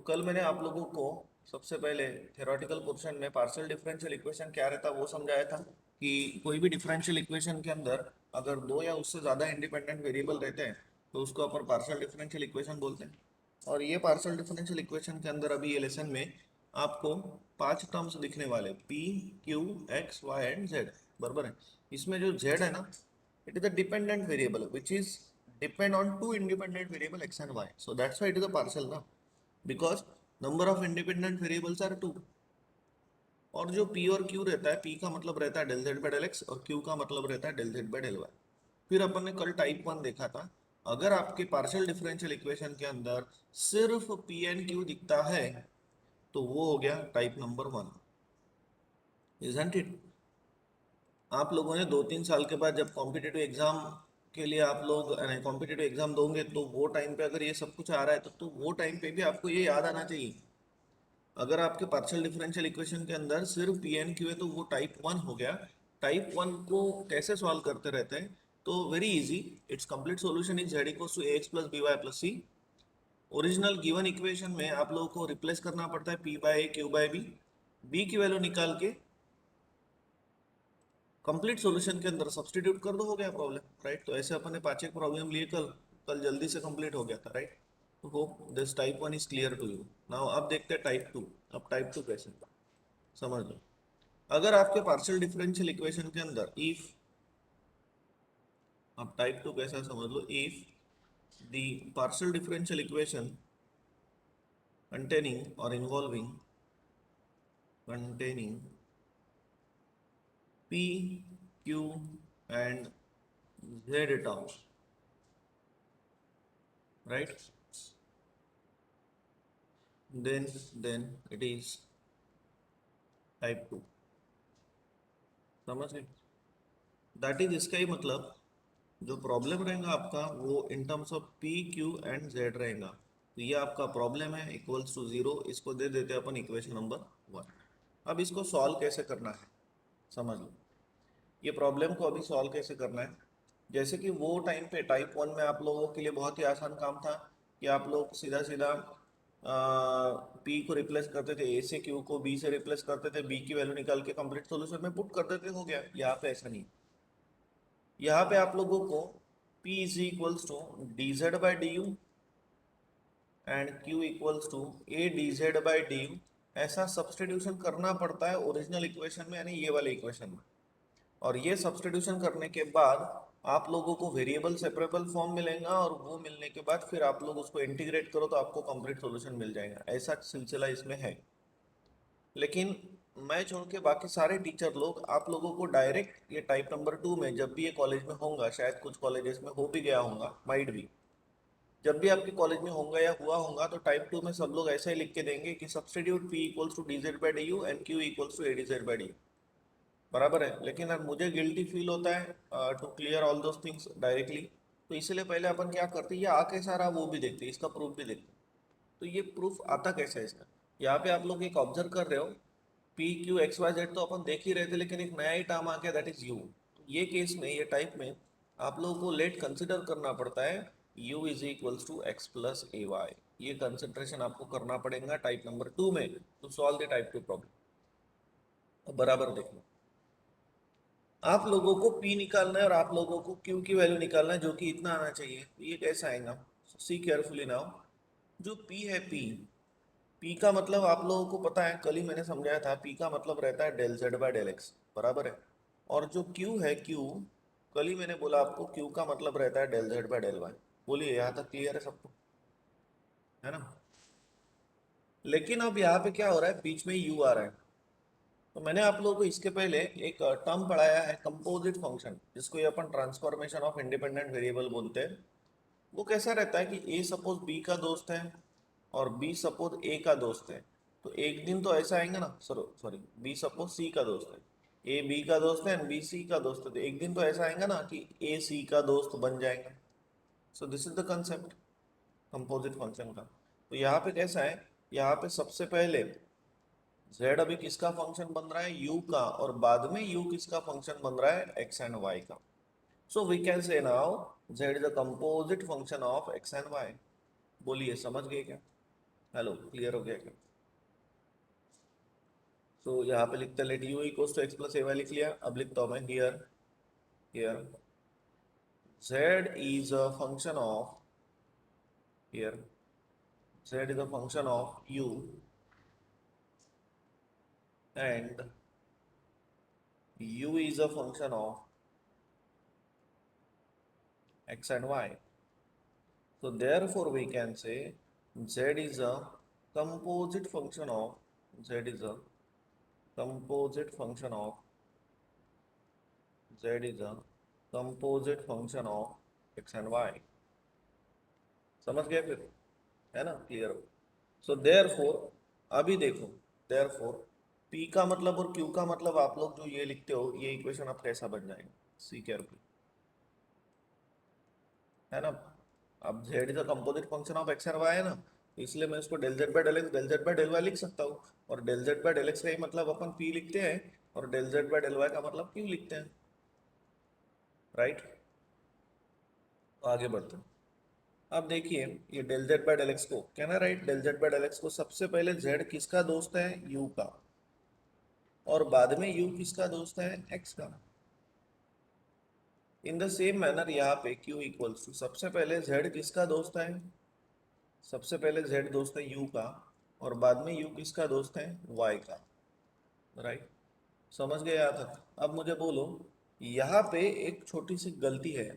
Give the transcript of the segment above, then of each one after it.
कल मैंने आप लोगों को सबसे पहले थ्योरेटिकल पोर्शन में पार्शियल डिफरेंशियल इक्वेशन क्या रहता है वो समझाया था कि कोई भी डिफरेंशियल इक्वेशन के अंदर अगर दो या उससे ज़्यादा इंडिपेंडेंट वेरिएबल रहते हैं तो उसको अपन पार्शियल डिफरेंशियल इक्वेशन बोलते हैं। और ये पार्शियल डिफरेंशियल इक्वेशन के अंदर अभी ये लेसन में आपको पांच टर्म्स दिखने वाले P Q X Y and Z, बराबर है। इसमें जो जेड है ना, it is a dependent variable which is depend on two independent variable x and y, so that's why it is a partial now, because number of independent variables are two। और जो p और q रहता है, p का मतलब रहता है del z by del x और q का मतलब रहता है del z by del y। फिर अपन ने कल टाइप वन देखा था। अगर आपके पार्शियल डिफरेंशियल इक्वेशन के अंदर सिर्फ p एंड q दिखता है तो वो हो गया type number one, isn't it. आप लोगों ने 2-3 साल के बाद जब कॉम्पिटिटिव एग्जाम के लिए आप लोग कॉम्पिटिटिव एग्जाम दोगे तो वो टाइम पे अगर ये सब कुछ आ रहा है तो वो टाइम पे भी आपको ये याद आना चाहिए। अगर आपके पार्शियल डिफरेंशियल इक्वेशन के अंदर सिर्फ पी एन क्यू है तो वो टाइप वन हो गया। टाइप वन को कैसे सॉल्व करते रहते हैं, तो very easy. It's complete solution is Z equals to A X plus B Y plus C. Original given equation में आप लोगों को रिप्लेस करना पड़ता है P by A Q by B, B की वैल्यू निकाल के कंप्लीट सॉल्यूशन के अंदर सब्सटीट्यूट कर दो, हो गया प्रॉब्लम, राइट। तो ऐसे अपन ने पांच एक प्रॉब्लम लिए कल, कल जल्दी से कंप्लीट हो गया था, राइट। तो hope this type one is clear to you. Now अब देखते हैं टाइप टू। अब टाइप टू कैसे समझ लो। अगर आपके पार्शियल डिफरेंशियल इक्वेशन के अंदर इफ, अब टाइप टू कैसा समझ लो, if the partial differential equation containing or involving containing p q and z terms, right, then it is type two. समझ गए? दैट इज, इसका ही मतलब जो प्रॉब्लम रहेगा आपका वो in terms of P Q and Z रहेगा। तो ये आपका प्रॉब्लम है इक्वल्स टू जीरो, इसको दे देते हैं अपन इक्वेशन नंबर वन। अब इसको सॉल्व कैसे करना है समझ लो। ये प्रॉब्लम को अभी सॉल्व कैसे करना है, जैसे कि वो टाइम पे टाइप वन में आप लोगों के लिए बहुत ही आसान काम था कि आप लोग सीधा सीधा पी को रिप्लेस करते थे, ए से क्यू को बी से रिप्लेस करते थे, बी की वैल्यू निकाल के कंप्लीट सॉल्यूशन में पुट कर देते, हो गया। यहाँ पे ऐसा नहीं। यहाँ पे आप लोगों को P is equals to D Z by D you and Q equals to A D Z by D you, ऐसा सब्सटीट्यूशन करना पड़ता है ओरिजिनल इक्वेशन में, यानी ये वाले इक्वेशन में। और ये सब्सटीट्यूशन करने के बाद आप लोगों को वेरिएबल सेपरेबल फॉर्म मिलेगा, और वो मिलने के बाद फिर आप लोग उसको इंटीग्रेट करो तो आपको कंप्लीट सॉल्यूशन मिल जाएगा। ऐसा सिलसिला इसमें है। लेकिन मैं छोड़ के बाकी सारे टीचर लोग आप लोगों को डायरेक्ट ये टाइप नंबर टू में, जब भी ये कॉलेज में होगा, शायद कुछ कॉलेजेस में हो भी गया होगा, माइट भी, जब भी आपके कॉलेज में होगा या हुआ होगा तो टाइप टू में सब लोग ऐसा ही लिख के देंगे कि substitute P equals to D Z by D you and Q equals to A D Z by D U, बराबर है। लेकिन अब मुझे गिल्टी फील होता है to clear all those things directly, तो इसलिए पहले अपन क्या करते हैं, ये आ कैसा रहा वो भी देखते हैं, इसका प्रूफ भी देखते हैं। तो ये प्रूफ आता कैसा है इसका, यहाँ पे आप लोग एक ऑब्जर्व कर रहे हो, P Q X Y Z तो अपन देख ही रहे थे, लेकिन एक नया ही टर्म आ गया, दैट इज यू। ये केस में, ये टाइप में आप लोगों को लेट कंसिडर करना पड़ता है u is equals to X plus A Y. ये कंसिडरेशन आपको करना पड़ेगा टाइप नंबर टू में to solve the type two problem. अब बराबर देखो, आप लोगों को p निकालना है और आप लोगों को q की वैल्यू निकालना है, जो कि इतना आना चाहिए। तो ये कैसा आएगा, सी केयरफुली नाउ। जो p है, p का मतलब आप लोगों को पता है, कल ही मैंने समझाया था, p का मतलब रहता है del z by del x, बराबर है। और जो q है, q कल ही मैंने बोला आपको, q का मतलब रहता है del z by del y। बोलिए यहाँ तक क्लियर है सबको, है ना। लेकिन अब यहाँ पे क्या हो रहा है, बीच में u आ रहा है। तो मैंने आप लोगों को इसके पहले एक टर्म पढ़ाया है, कंपोजिट फंक्शन, जिसको ये अपन ट्रांसफॉर्मेशन ऑफ इंडिपेंडेंट वेरिएबल बोलते हैं। वो कैसा रहता है कि a सपोज b का दोस्त है और b सपोज a का दोस्त है। तो एक दिन तो ऐसा आएगा ना, सॉरी, b सपोज c का दोस्त है, a b का दोस्त है एंड b c का दोस्त है, तो एक दिन तो ऐसा आएगा ना कि a c का दोस्त बन जाएगा। So this is the concept composite function का। तो यहाँ पे कैसा है, यहाँ पे सबसे पहले z अभी किसका फंक्शन बन रहा है, u का, और बाद में u किसका फंक्शन बन रहा है, x एंड y का। So we can say now z is a composite function of x and y। बोलिए समझ गए क्या, हेलो, क्लियर हो गया क्या? तो यहाँ पे लिखते let U equals to X plus A Y लिख लिया। अब लिखता हूँ मैं here, here z is a function of, here z is a function of u and u is a function of x and y. So therefore we can say z is a composite function of, z is a composite function of, z is a composite function of x and y. समझ गए फिर? है ना, clear हो? So therefore, अभी देखो, therefore p का मतलब और q का मतलब आप लोग जो ये लिखते हो, ये इक्वेशन आप कैसा बन जाएगा, सी केयरफुल, है ना? अब z is a composite function of x और y है ना, इसलिए मैं इसको del z by del X, del z by del y लिख सकता हूँ। और del z by del X का ही मतलब अपन p लिखते हैं, और del z by del y का मतलब q लिखते हैं, राइट? तो आगे बढ़ते हैं। अब देखिए, ये del z by del X को क्या ना, right, del z by del X को सबसे पहले z किसका दोस्त है, u का, और बाद में u किसका दोस्त है, x का। इन द सेम मैनर यहाँ पे q इक्वल्स टू, सबसे पहले z किसका दोस्त है, सबसे पहले z दोस्त है u का, और बाद में u किसका दोस्त है, y का, राइट? समझ गए यहाँ तक? अब मुझे बोलो, यहाँ पे एक छोटी सी गलती है।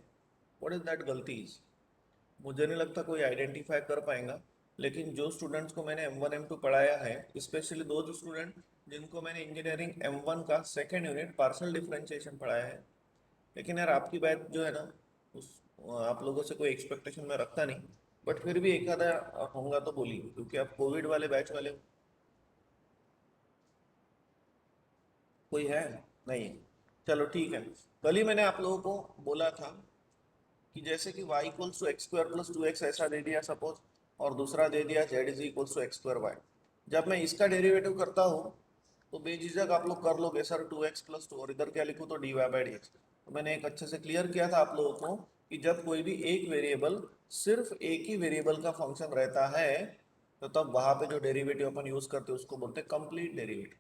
व्हाट इज दैट गलती इज? मुझे नहीं लगता कोई आइडेंटिफाई कर पाएगा, लेकिन जो स्टूडेंट्स को मैंने M1 M2 पढ़ाया है, स्पेशली दो जो स्टूडेंट जिनको मैंने इंजीनियरिंग M1 का सेकेंड यूनिट पार्शियल डिफरेंशिएशन पढ़ाया है, लेकिन यार आपकी बात जो है ना, उस आप लोगों से कोई एक्सपेक्टेशन मैं रखता नहीं, बट फिर भी एक आधा होगा तो बोलिए, क्योंकि आप कोविड वाले बैच वाले हो। कोई है? नहीं है? चलो ठीक है। कल ही मैंने आप लोगों को बोला था कि जैसे कि y equals to X square plus two X ऐसा दे दिया सपोज, और दूसरा दे दिया z is equals to X square Y. जब मैं इसका डेरिवेटिव करता हूँ तो बेझिझक आप लोग कर लोगे सर 2x प्लस टू, और इधर क्या लिखूँ तो dy बाई डी एक्स। तो मैंने एक अच्छे से क्लियर किया था आप लोगों को कि जब कोई भी एक वेरिएबल सिर्फ एक ही वेरिएबल का फंक्शन रहता है, तो तब वहां पे जो डेरिवेटिव अपन यूज करते हैं उसको बोलते हैं कंप्लीट डेरिवेटिव।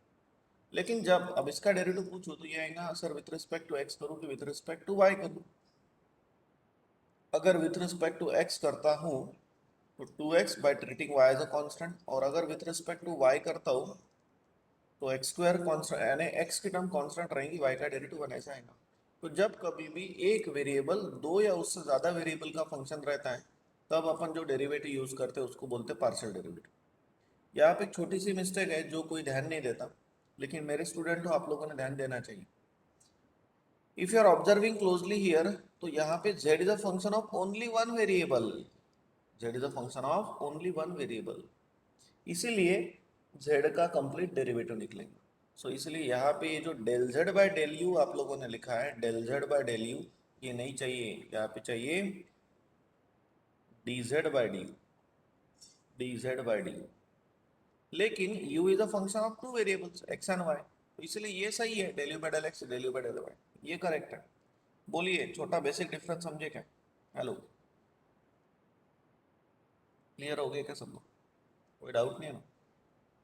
लेकिन जब अब इसका डेरिवेटिव पूछो तो ये आएगा sir with respect to X करूँ कि विथ रिस्पेक्ट टू वाई करूँ। अगर विथ रिस्पेक्ट टू एक्स करता हूँ तो 2x by treating y as a constant, और अगर विथ रिस्पेक्ट टू y करता हूँ तो एक्स स्क्वायर कांस्टेंट, यानी x की टर्म कांस्टेंट रहेंगी, y का डेरिवेटिव वन ऐसा आएगा। तो जब कभी भी एक वेरिएबल दो या उससे ज्यादा वेरिएबल का फंक्शन रहता है, तब अपन जो डेरिवेटिव यूज करते हैं उसको बोलते हैं पार्शियल डेरिवेटिव। यहाँ पे एक छोटी सी मिस्टेक है जो कोई ध्यान नहीं देता, लेकिन मेरे स्टूडेंट हो, आप लोगों ने ध्यान देना चाहिए। If you are observing closely here, तो यहाँ पे z is a function of only one variable, z is a function of only one variable, इसीलिए z का कंप्लीट डेरिवेटिव निकलेगा। सो इसलिए यहाँ पे ये जो del z by del U आप लोगों ने लिखा है, del z by del U, ये नहीं चाहिए, यहाँ पे चाहिए dz by D U, dz by D you. लेकिन u is a function of two variables x and y, तो इसलिए ये सही है, del U by del X, del U by del Y, ये करेक्ट है। बोलिए, छोटा बेसिक डिफरेंस समझे क्या? हेलो, क्लियर हो गया क्या सबको? कोई डाउट नहीं है ना?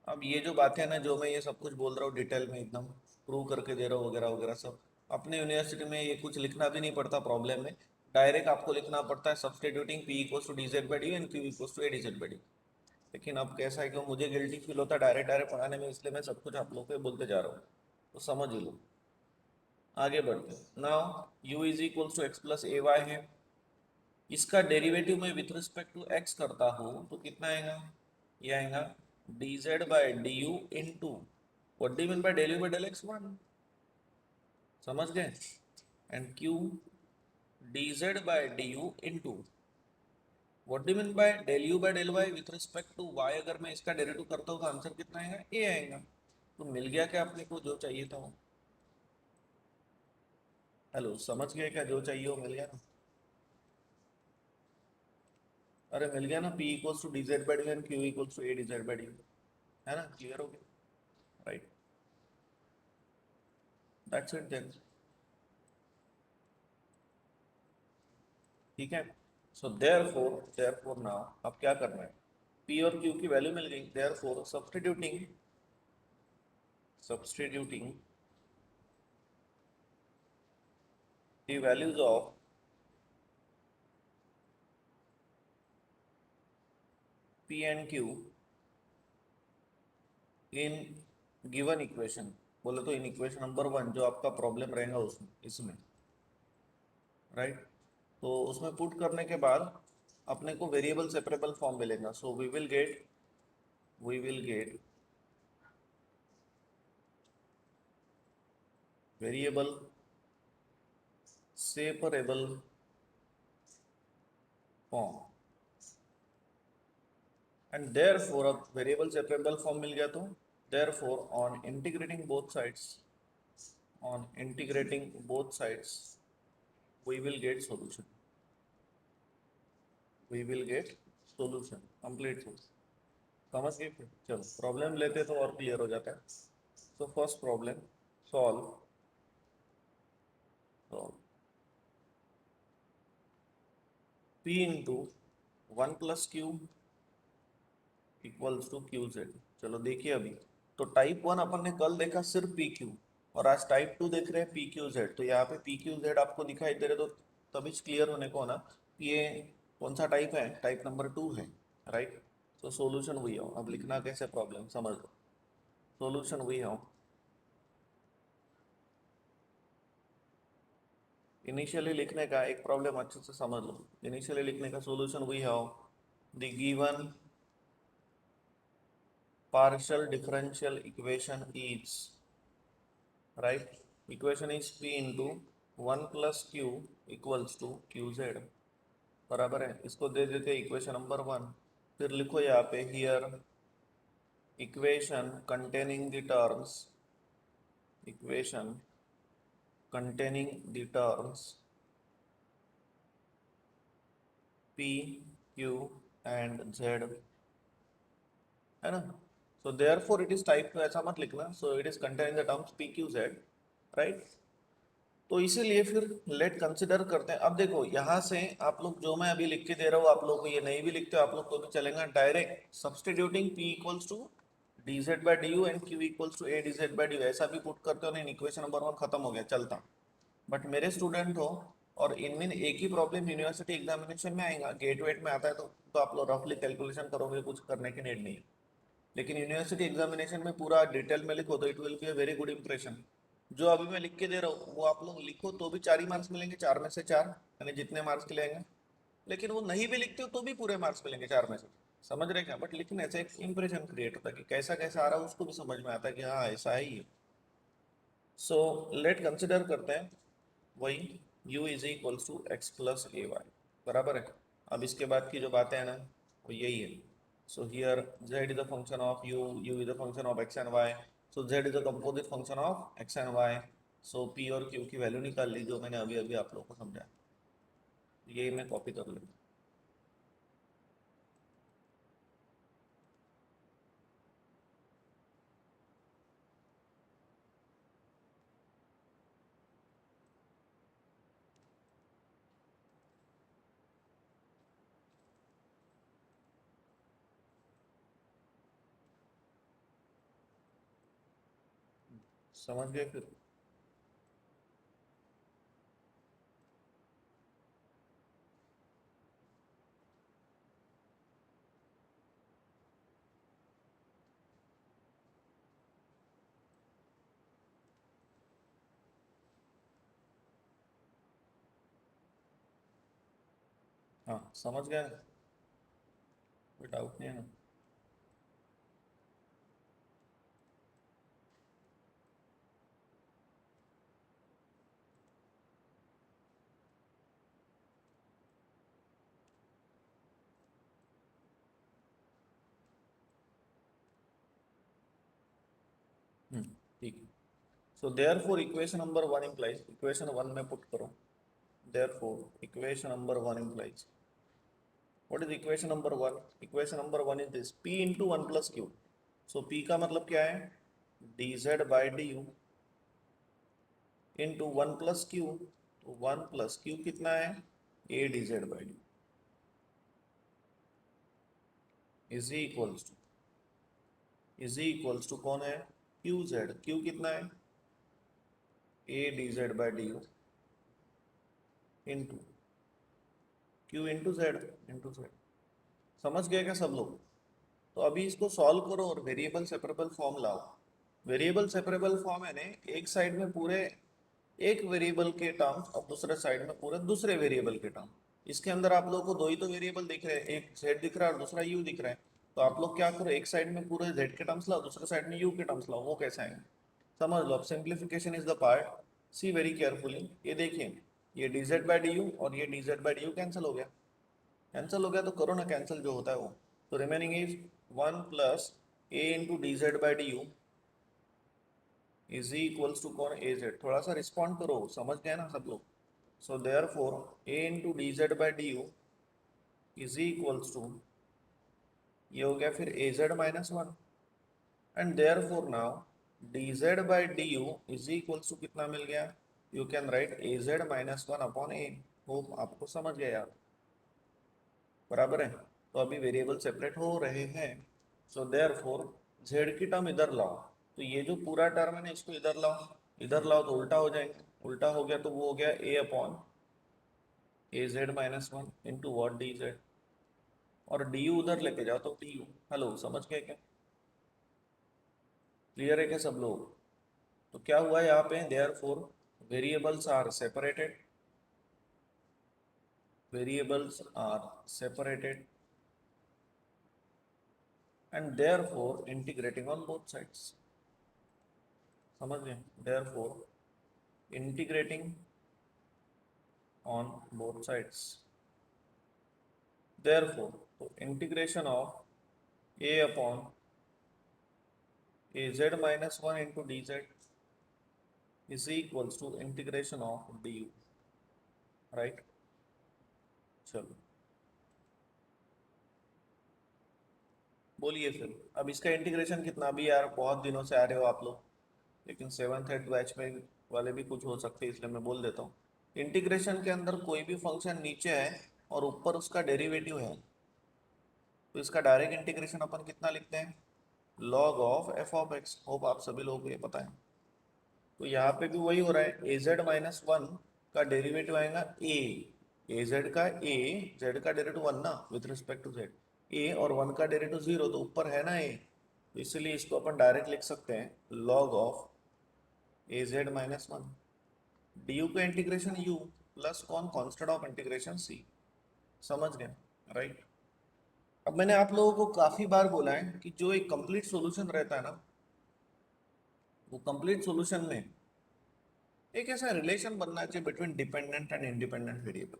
अब ये जो बातें हैं ना, जो मैं ये सब कुछ बोल रहा हूँ डिटेल में एकदम प्रूव करके दे रहा हूँ वगैरह वगैरह सब, अपने यूनिवर्सिटी में ये कुछ लिखना भी नहीं पड़ता प्रॉब्लम में, डायरेक्ट आपको लिखना पड़ता है substituting p equals to D Z by D and q equals to A D Z by D. लेकिन अब कैसा है कि मुझे गिल्टी फील होता है डायरेक्ट डायरेक्ट पढ़ाने में, इसलिए मैं सब कुछ आप लोगों को बोलते जा रहा हूँ, तो समझ ही लो। आगे बढ़ते हैं। Now u is equals to X plus A Y है, इसका डेरिवेटिव मैं विथ रिस्पेक्ट टू एक्स करता हूँ तो कितना आएगा, ये आएगा dz by D U into, what the mean by del U by del X, one, समझ गए? And q dz by D U into, what the mean by del U by del Y with respect to y। अगर मैं इसका derivative करता हूँ तो answer कितना आएगा, a आएगा। तो मिल गया क्या अपने को जो चाहिए था वो? हेलो, समझ गए क्या? जो चाहिए वो मिल गया ना? अरे मिल गया ना, p equals to D Z by D and q equals to A D Z by D, है ना? क्लियर हो गया, राइट? That's it then. ठीक है। सो देयरफॉर नाउ अब क्या करना है, P और Q की वैल्यू मिल गई, therefore substituting the values of P and Q in given equation, बोले तो इन इक्वेशन नंबर 1 जो आपका प्रॉब्लम रहेगा उसमें, इसमें राइट। तो उसमें पुट करने के बाद अपने को वेरिएबल सेपरेबल फॉर्म मिलेगा। So we will get variable separable form, and therefore अब वेरिएबल सेपरेबल फॉर्म मिल गया तो therefore on integrating both sides we will get solution complete solution. समझ गए फिर? चलो प्रॉब्लम लेते तो और क्लियर हो जाता है। तो first problem solve P into 1 + Q equals to QZ। चलो देखिए अभी, तो टाइप 1 अपन ने कल देखा सिर्फ PQ, और आज टाइप 2 देख रहे हैं PQZ। तो यहाँ पे PQZ आपको दिखाई दे रहे, तो तभी क्लियर होने को ना कि ये कौन सा टाइप है, टाइप नंबर 2 है, राइट। तो सॉल्यूशन वही हो। अब लिखना कैसे प्रॉब्लम समझ लो। सॉल्यूशन वही हो, इनिशियली लिखने का एक प्रॉब्लम अच्छे से समझ लो। इनिशियली लिखने का सॉल्यूशन वही है, the given partial differential equation is, right, equation is P into 1 + Q equals to QZ, बराबर है। इसको दे देते इक्वेशन नंबर 1। फिर लिखो यहाँ पे here equation containing the terms P, Q and Z, है ना। So therefore it is type 2, ऐसा मत लिखना। So it is containing the terms P, Q, Z, right. तो इसीलिए फिर लेट कंसिडर करते हैं। अब देखो यहाँ से आप लोग, जो मैं अभी लिख के दे रहा हूँ आप लोग को, ये नहीं भी लिखते हो आप लोग तो भी चलेगा। Direct substituting P equals to dz/du and Q equals to a/dz/du, ऐसा भी पुट करते हो नहीं, इक्वेशन नंबर 1 खत्म हो गया, चलता। बट मेरे स्टूडेंट हो और इनमें एक ही प्रॉब्लम यूनिवर्सिटी एग्जामिनेशन में आएगा, गेट वेट में आता है, तो आप लोग रफली कैलकुलेशन करोगे, कुछ करने की नीड नहीं है। लेकिन यूनिवर्सिटी एग्जामिनेशन में पूरा डिटेल में लिखो तो it will be a very good impression. जो अभी मैं लिख के दे रहा हूँ वो आप लोग लिखो तो भी 4 ही मार्क्स मिलेंगे, 4 में से 4, यानी जितने मार्क्स के लेंगे। लेकिन वो नहीं भी लिखते हो तो भी पूरे मार्क्स मिलेंगे 4 में से। समझ रहे क्या? बट लिखने से एक इंप्रेशन क्रिएट होता है कि कैसा कैसा आ रहा है, उसको भी समझ में आता है कि हाँ ऐसा है ही। सो लेट कंसिडर करते हैं वही u is equals to X plus A Y, बराबर है। अब इसके बाद की जो बातें हैं ना वो यही है। So here z is the function of u is the function of x and y, so z is the composite function of x and y। So p और q की वैल्यू निकाल ली, जो मैंने अभी अभी आप लोगों को समझाया। ये मैं कॉपी कर लूँ। समझ गए फिर? हाँ समझ गए, कोई डाउट नहीं है ना। ठीक है। So therefore equation number 1 implies, equation 1 में पुट करो, therefore equation number 1 implies, what is equation number 1? Equation number 1 is this, p into 1 + q। So p का मतलब क्या है, dz/du इंटू 1 + q। तो 1 + q कितना है, a dz/du। Is equals to कौन है, क्यू जेड। क्यू कितना है, A D Z by D u into Q into Z. समझ गए क्या सब लोग? तो अभी इसको सॉल्व करो और वेरिएबल सेपरेबल फॉर्म लाओ। वेरिएबल सेपरेबल फॉर्म है ना, एक साइड में पूरे एक वेरिएबल के टर्म्स और दूसरे साइड में पूरे दूसरे वेरिएबल के टर्म। इसके अंदर आप लोगों को दो ही तो वेरिएबल दिख रहे हैं, एक z दिख रहा है और दूसरा u दिख रहा है। तो आप लोग क्या करो, एक साइड में पूरे z के टर्म्स लाओ, दूसरे साइड में u के टर्म्स लाओ। वो कैसे आएंगे समझ लो। अब simplification is the part, see very carefully. ये देखिए, ये dz बाई डी यू और ये dz by D you cancel हो गया। कैंसिल हो गया तो करो ना कैंसिल जो होता है वो। तो remaining is 1 plus a into d Z by D u is equals to कौन, ए जेड। थोड़ा सा रिस्पॉन्ड करो, समझ गए ना सब लोग। So therefore a into d Z by D u is equals to, ये हो गया फिर a z minus one. And therefore now d Z by D u is equals to कितना मिल गया, you can write a z minus one upon a. Hope आपको समझ गया यार, बराबर है। तो अभी वेरिएबल सेपरेट हो रहे हैं। सो देयर फोर जेड की टर्म इधर लाओ, तो ये जो पूरा टर्म है ना इसको इधर लाओ। इधर लाओ तो उल्टा हो जाएंगे, उल्टा हो गया तो वो हो गया a upon a z minus one into what d z. और डी यू उधर लेके जाओ तो डी यू। हेलो समझ गए क्या, क्लियर है क्या सब लोग? तो क्या हुआ यहाँ पे, therefore variables are separated, variables are separated and therefore integrating on both sides. समझ गए, therefore integrating on both sides. Therefore, तो integration of a upon a z minus 1 into dz is equals to integration of du, right? चलो बोलिए फिर, अब इसका integration कितना, भी यार बहुत दिनों से आ रहे हो आप लोग, लेकिन सेवन्थ एट बैच में वाले भी कुछ हो सकते हैं इसलिए मैं बोल देता हूँ। इंटीग्रेशन के अंदर कोई भी फंक्शन नीचे है और ऊपर उसका डेरिवेटिव है, तो इसका डायरेक्ट इंटीग्रेशन अपन कितना लिखते हैं, log of F of x. Hope आप सभी लोगों को ये पता है। तो यहाँ पे भी वही हो रहा है, ए जेड माइनस वन का डेरिवेटिव आएगा ए जेड का, ए जेड का डेरिवेटिव वन ना विथ रिस्पेक्ट टू जेड, ए और वन का डेरिवेटिव जीरो, तो ऊपर है ना ए, तो इसलिए इसको अपन डायरेक्ट लिख सकते हैं log of A z minus one. D u का इंटीग्रेशन यू प्लस कौन, कॉन्स्टेंट ऑफ इंटीग्रेशन सी। समझ गए, राइट। अब मैंने आप लोगों को काफी बार बोला है कि जो एक कंप्लीट सॉल्यूशन रहता है ना, वो कंप्लीट सॉल्यूशन में एक ऐसा रिलेशन बनना चाहिए between dependent and independent variable.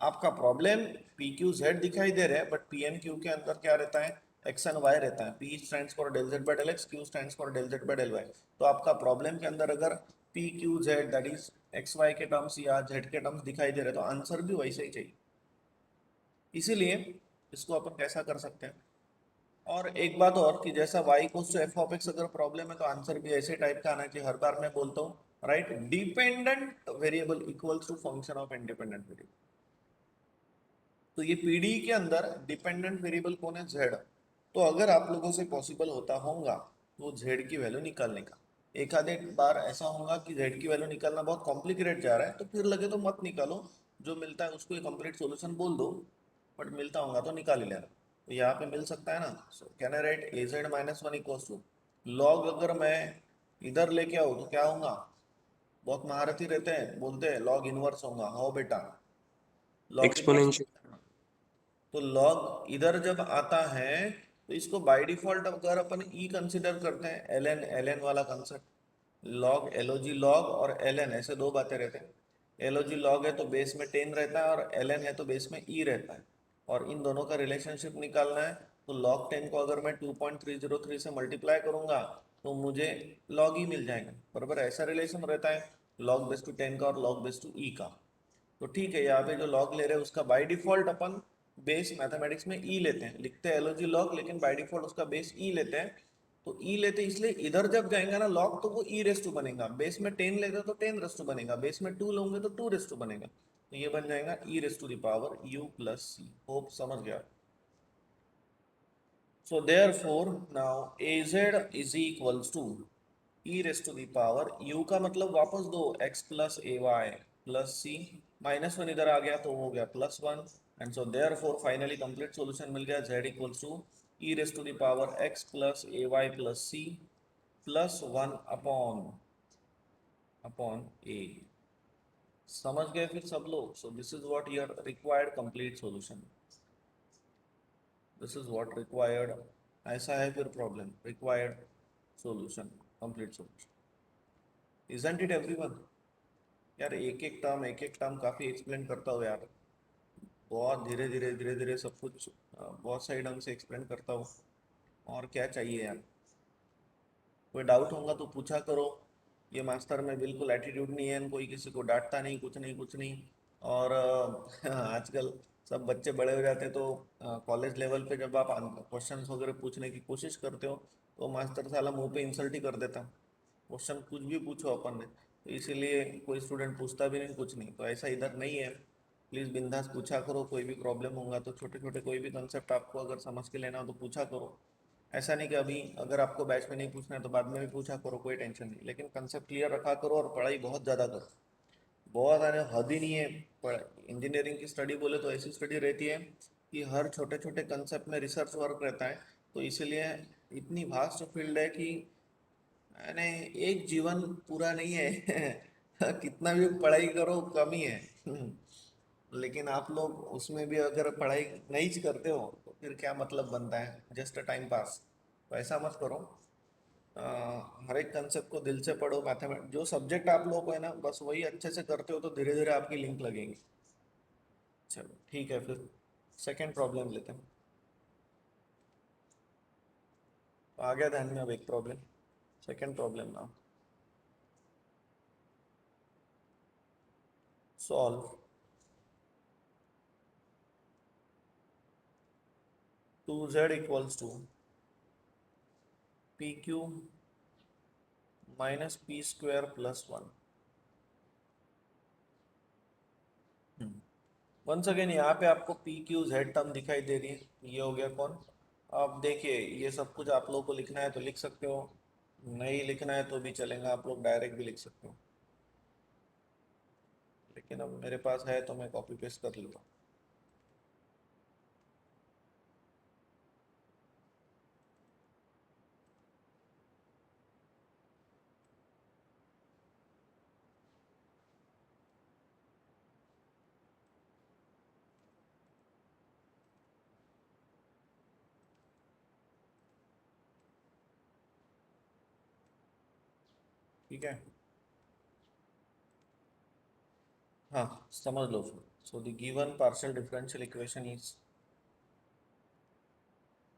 आपका प्रॉब्लम पी क्यू जेड दिखाई दे रहा है, बट पी एन क्यू के अंदर क्या रहता है, एक्स एंड वाई रहता है। P stands for del z by del x, q stands for del z by del y. तो आपका प्रॉब्लम के अंदर अगर p q z that is x y के टर्म्स या जेड के टर्म्स दिखाई दे रहे तो आंसर भी वैसे ही चाहिए। इसीलिए इसको अपन कैसा कर सकते हैं। और एक बात और कि जैसा y equals to f of x अगर प्रॉब्लम है तो आंसर भी ऐसे टाइप का आना चाहिए। हर बार मैं बोलता हूँ, right, dependent variable equals to function of independent variable. तो ये पीडी के अंदर डिपेंडेंट वेरिएबल कौन है, जेड। तो अगर आप लोगों से पॉसिबल होता होगा तो जेड की वैल्यू निकालने का, एक आधे बार ऐसा होगा कि जेड की वैल्यू निकालना बहुत कॉम्प्लिकेटेड जा रहा है, तो फिर लगे तो मत निकालो, जो मिलता है उसको एक कंप्लीट सॉल्यूशन बोल दो, बट मिलता होगा तो निकाल ही लेना। तो यहाँ पे मिल सकता है ना, so can I write a z minus one equals to log, अगर मैं इधर लेके आऊँ तो क्या होगा, बहुत महारथी रहते हैं बोलते हैं लॉग इनवर्स होगा। हाँ बेटा, लॉग इनवर्स। एक्सपोनेंशियल। तो लॉग इधर जब आता है तो इसको बाय डिफॉल्ट अगर अपन ई कंसिडर करते हैं, एल एन वाला कंसेप्ट, लॉग एल ओ जी लॉग और एल एन ऐसे दो बातें रहते हैं। एल ओ जी लॉग है तो बेस में 10 रहता है और एल एन है तो बेस में ई रहता है, और इन दोनों का रिलेशनशिप निकालना है। तो लॉग 10 को अगर मैं 2.303 से मल्टीप्लाई करूंगा तो मुझे लॉग ई मिल जाएगा, बराबर ऐसा रिलेशन रहता है लॉग बेस टू 10 का और लॉग बेस टू ई का। तो ठीक है, यहाँ पे जो लॉग ले रहे हैं उसका by default upon base mathematics में ई लेते हैं, लिखते हैं एलओजी लॉग, लेकिन बाय डिफॉल्ट उसका बेस ई लेते हैं। तो ई लेते हैं इसलिए इधर जब जाएंगे ना लॉग तो वो ई रेस टू बनेगा, बेस में 10 लेते तो 10 रेस टू बनेगा, बेस में 2 लोगे तो 2 रेस टू बनेगा। तो ये बन जाएगा e raise to the power u plus c. Hope समझ गया। So therefore now az is equals to e raised to the power u का मतलब वापस दो x plus ay plus c minus one इधर आ गया तो हो गया plus one and so therefore finally complete solution मिल गया z equals to e raised to the power x plus ay plus c plus one upon upon a समझ गए फिर सब लोग so this is what your required complete solution this is what required ऐसा है फिर problem required solution complete solution isn't it everyone यार एक एक टर्म काफी एक्सप्लेन करता हूँ यार बहुत धीरे धीरे सब कुछ बहुत सही ढंग से एक्सप्लेन करता हूँ और क्या चाहिए यार कोई डाउट होगा तो पूछा करो ये मास्टर में बिल्कुल एटीट्यूड नहीं है कोई किसी को डांटता नहीं कुछ नहीं और आजकल सब बच्चे बड़े हो जाते हैं तो कॉलेज लेवल पे जब आप क्वेश्चंस वगैरह पूछने की कोशिश करते हो तो मास्टर साला मुंह पे इंसल्ट ही कर देता क्वेश्चन कुछ भी पूछो अपन ने तो इसीलिए कोई स्टूडेंट पूछता भी नहीं कुछ नहीं तो ऐसा इधर नहीं है प्लीज़ बिंदास पूछा करो कोई भी प्रॉब्लम होगा तो छोटे छोटे कोई भी कंसेप्ट आपको अगर समझ के लेना हो तो पूछा करो ऐसा नहीं कि अभी अगर आपको बैच में नहीं पूछना है तो बाद में भी पूछा करो कोई टेंशन नहीं लेकिन कंसेप्ट क्लियर रखा करो और पढ़ाई बहुत ज़्यादा करो बहुत आने हद ही नहीं है इंजीनियरिंग की स्टडी बोले तो ऐसी स्टडी रहती है कि हर छोटे छोटे कंसेप्ट में रिसर्च वर्क रहता है तो इसीलिए इतनी वास्ट फील्ड है कि मैंने एक जीवन पूरा नहीं है कितना भी पढ़ाई करो कम ही है लेकिन आप लोग उसमें भी अगर पढ़ाई नहीं करते हो तो फिर क्या मतलब बनता है जस्ट टाइम पास तो ऐसा मत करो अ, हर एक कंसेप्ट को दिल से पढ़ो मैथमेटिक्स जो सब्जेक्ट आप लोग को है ना बस वही अच्छे से करते हो तो धीरे धीरे आपकी लिंक लगेंगी चलो ठीक है फिर सेकंड प्रॉब्लम लेते हैं तो आ गया ध्यान में अब एक प्रॉब्लम सेकंड प्रॉब्लम ना solve 2z equals to p q minus p square plus one once again यहाँ पे आपको पी क्यू जेड टर्म दिखाई दे रही है ये हो गया कौन अब देखिए ये सब कुछ आप लोगों को लिखना है तो लिख सकते हो नहीं लिखना है तो भी चलेगा आप लोग डायरेक्ट भी लिख सकते हो लेकिन अब मेरे पास है तो मैं कॉपी पेस्ट कर लूँगा ठीक है हाँ समझ लो फिर so the given partial differential equation is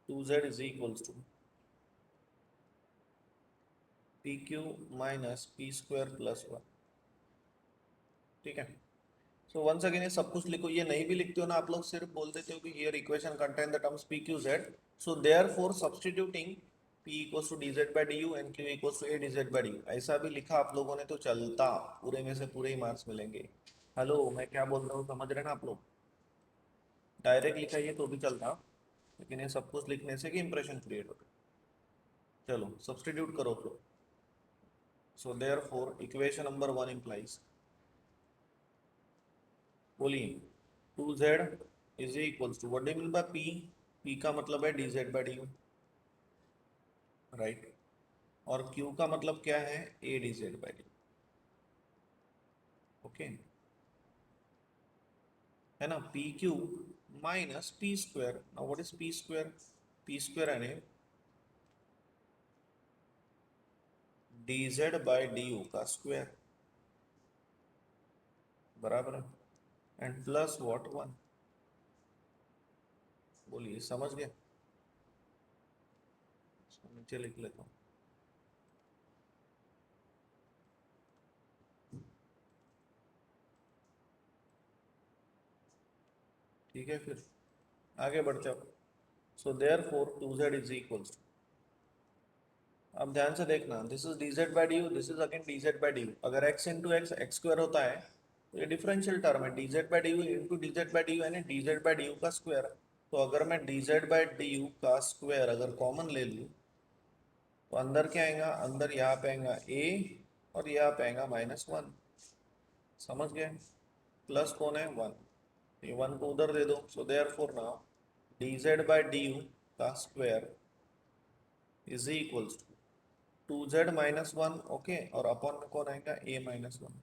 2z is equals to p q minus p square plus one ठीक है सो वंस अगेन ये सब कुछ लिखो ये नहीं भी लिखते हो ना आप लोग सिर्फ बोल देते हो कि here equation contain the terms p q z so therefore substituting p equals to D Z by D you and q equals to A D Z by D you ऐसा भी लिखा आप लोगों ने तो चलता पूरे में से पूरे ही मार्क्स मिलेंगे हेलो मैं क्या बोल रहा हूँ समझ रहे ना आप लोग डायरेक्ट लिखाइए तो भी चलता लेकिन ये सब कुछ लिखने से कि इंप्रेशन क्रिएट होता है चलो सब्स्टिट्यूट करो फिर so therefore equation number one implies बोलिए 2z is equals to what do you mean by p का मतलब है dz बाय du राइट और q का मतलब क्या है a dz bye du okay है ना p q minus p square now what is p square यानी dz बाय du का स्क्वायर बराबर है एंड प्लस व्हाट वन बोलिए समझ गए नीचे लिख लेता हूँ ठीक है फिर आगे बढ़ जाओ so therefore two z is equals अब ध्यान से देखना this is d Z by D u this is again d Z by D u अगर x into x x square होता है तो ये डिफरेंशियल टर्म है d Z by D u into d Z by D u यानी d Z by D u का square तो अगर मैं d Z by D u का स्क्वायर अगर कॉमन ले लूँ तो अंदर क्या आएगा, अंदर यहाँ पे आएगा ए और यहाँ पे आएगा -1। समझ गए? प्लस कौन है, 1। ये 1 को उधर दे दो। So therefore now d Z by D u का square is equals to 2z -1, okay, और अपॉन में कौन आएगा, a -1।